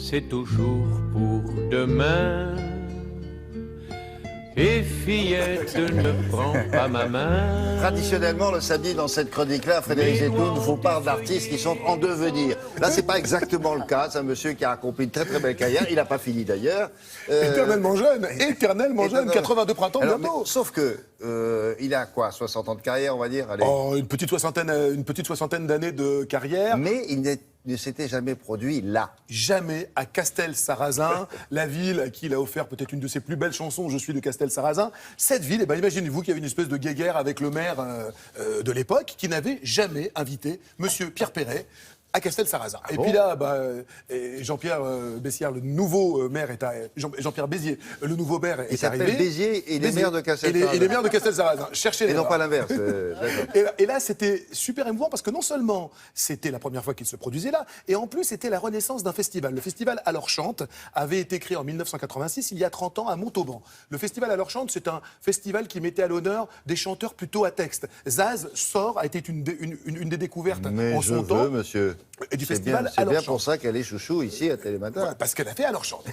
c'est toujours pour demain. Et fillette, ne prends pas ma main. Traditionnellement, le samedi, dans cette chronique-là, Frédéric Zetoun vous parle d'artistes qui sont en devenir. Là, c'est pas exactement le cas. C'est un monsieur qui a accompli une très très belle carrière. Il n'a pas fini d'ailleurs. Éternellement jeune, 82 printemps Alors, bientôt. Sauf que, il a quoi, 60 ans de carrière, on va dire? Allez. Oh, une petite soixantaine d'années de carrière. Mais il ne s'était jamais produit là. Jamais à Castel-Sarrazin, la ville à qui il a offert peut-être une de ses plus belles chansons, Je suis de Castel-Sarrazin. Cette ville, eh ben, imaginez-vous qu'il y avait une espèce de guéguerre avec le maire de l'époque qui n'avait jamais invité Monsieur Pierre Perret à Castel-Sarrazin. Et puis là, Jean-Pierre Bessière, le nouveau maire, Jean-Pierre Béziers, le nouveau maire est arrivé. Il s'appelle Béziers et il est maire de Castel-Sarrazin. Il est maire de Castel-Sarrazin. Cherchez les Et non pas l'inverse. Et là, c'était super émouvant parce que non seulement c'était la première fois qu'il se produisait là, et en plus, c'était la renaissance d'un festival. Le festival Alors Chante avait été créé en 1986, il y a 30 ans, à Montauban. Le festival Alors Chante, c'est un festival qui mettait à l'honneur des chanteurs plutôt à texte. Zaz a été une des découvertes en son temps. Monsieur. Et du festival C'est Alors bien Chante. pour ça qu'elle est chouchou ici à Télématin. Ouais, parce qu'elle a fait Alors Chante.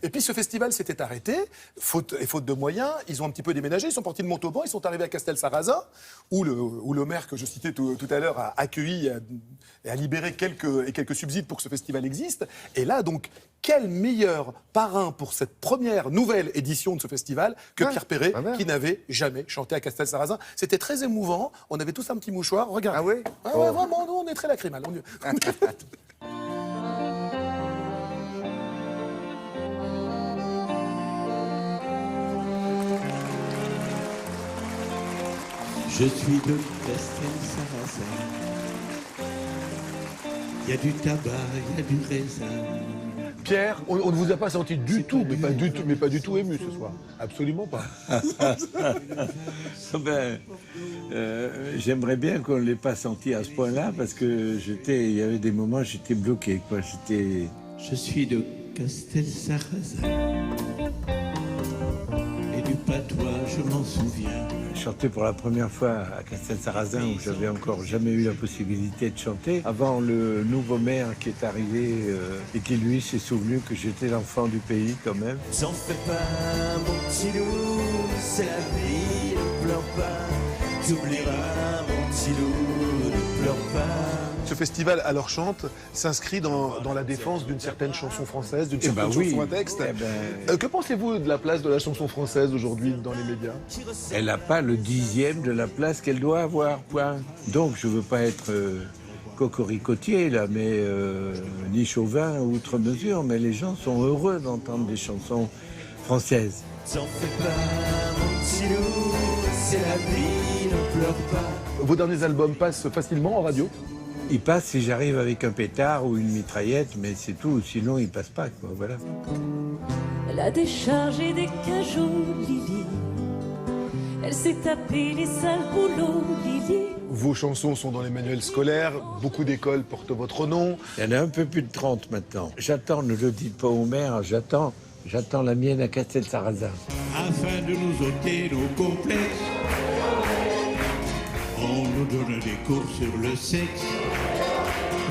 Et puis ce festival s'était arrêté, faute de moyens. Ils ont un petit peu déménagé, ils sont partis de Montauban, ils sont arrivés à Castel-Sarrazin, où le maire que je citais tout à l'heure a accueilli et a libéré quelques subsides pour que ce festival existe. Et là, donc, quel meilleur parrain pour cette première nouvelle édition de ce festival que Pierre Perret, qui n'avait jamais chanté à Castel-Sarrazin. C'était très émouvant, on avait tous un petit mouchoir, regardez. Ah oui? Ouais, vraiment, nous, on est très lacrymal. Je suis de Castel-Sarrazin. Il y a du tabac, il y a du raisin. Pierre, on ne vous a pas senti du tout, mais pas du tout ému ce soir. Absolument pas. J'aimerais bien qu'on ne l'ait pas senti à ce point-là, parce que il y avait des moments, j'étais bloqué, quoi. Je suis de Castel-Sarrazin. Et du patois, je m'en souviens. Chanter pour la première fois à Castel-Sarrazin, où j'avais encore jamais eu la possibilité de chanter, avant le nouveau maire qui est arrivé et qui, lui, s'est souvenu que j'étais l'enfant du pays, quand même. T'en fais pas, mon petit loup, c'est la vie, ne pleure pas. T'oublieras, mon petit loup, ne pleure pas. Ce festival Alors Chante s'inscrit dans la défense d'une certaine chanson française, d'une certaine chanson à texte. Que pensez-vous de la place de la chanson française aujourd'hui dans les médias? Elle n'a pas le 10e de la place qu'elle doit avoir, point. Donc je ne veux pas être cocoricotier, là, mais ni chauvin outre mesure, mais les gens sont heureux d'entendre des chansons françaises. T'en fais pas, mon petit loup, c'est la vie, ne pleure pas. Vos derniers albums passent facilement en radio? Il passe si j'arrive avec un pétard ou une mitraillette, mais c'est tout. Sinon, il passe pas, quoi. Voilà. Elle a déchargé des cajots, Lily. Elle s'est tapée les sales boulots, Lily. Vos chansons sont dans les manuels scolaires, beaucoup d'écoles portent votre nom. Il y en a un peu plus de 30 maintenant. J'attends, ne le dites pas au maire, j'attends la mienne à Castel-Sarrazin. Afin de nous ôter nos complexes, on nous donne des cours sur le sexe.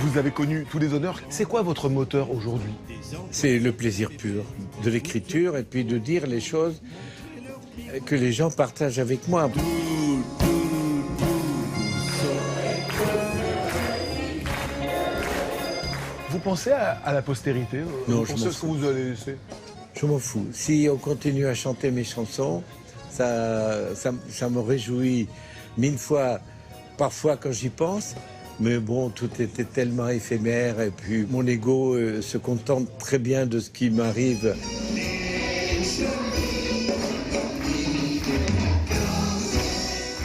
Vous avez connu tous les honneurs. C'est quoi votre moteur aujourd'hui? C'est le plaisir pur de l'écriture et puis de dire les choses que les gens partagent avec moi. Vous pensez à la postérité? Non, vous pensez à ce que vous allez laisser? Je m'en fous. Si on continue à chanter mes chansons, ça me réjouit 1000 fois, parfois quand j'y pense. Mais bon, tout était tellement éphémère et puis mon ego se contente très bien de ce qui m'arrive.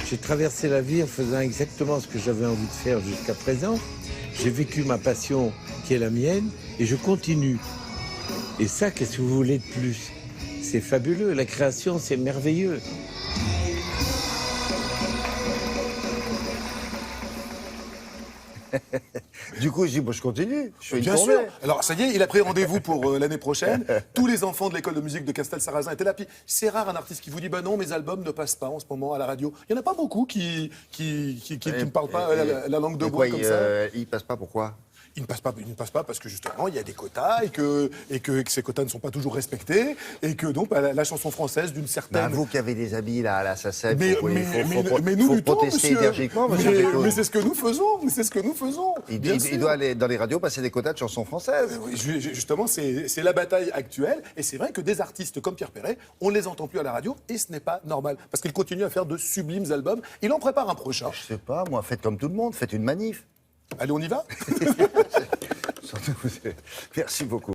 J'ai traversé la vie en faisant exactement ce que j'avais envie de faire jusqu'à présent. J'ai vécu ma passion qui est la mienne et je continue. Et ça, qu'est-ce que vous voulez de plus? C'est fabuleux, la création, c'est merveilleux. Du coup, je dis, bon, je continue. Je fais une Bien tournée. sûr. Alors, ça y est, il a pris rendez-vous pour l'année prochaine. Tous les enfants de l'école de musique de Castel-Sarrazin étaient là. Puis c'est rare un artiste qui vous dit, bah non, mes albums ne passent pas en ce moment à la radio. Il n'y en a pas beaucoup qui ne parlent pas la langue de bois comme ça. Il passe pas, pourquoi? il ne passe pas parce que justement il y a des quotas et que ces quotas ne sont pas toujours respectés et que donc la chanson française d'une certaine... Vous qui avez des amis là, à la SACEM, Mais nous faut luttons, protester monsieur. énergiquement, monsieur Zetoun. Mais c'est ce que nous faisons, Il doit aller dans les radios passer des quotas de chansons françaises. Oui, justement, c'est la bataille actuelle. Et c'est vrai que des artistes comme Pierre Perret, on ne les entend plus à la radio et ce n'est pas normal. Parce qu'il continue à faire de sublimes albums. Il en prépare un prochain. Je sais pas, moi, faites comme tout le monde, faites une manif. Allez, on y va? Merci beaucoup.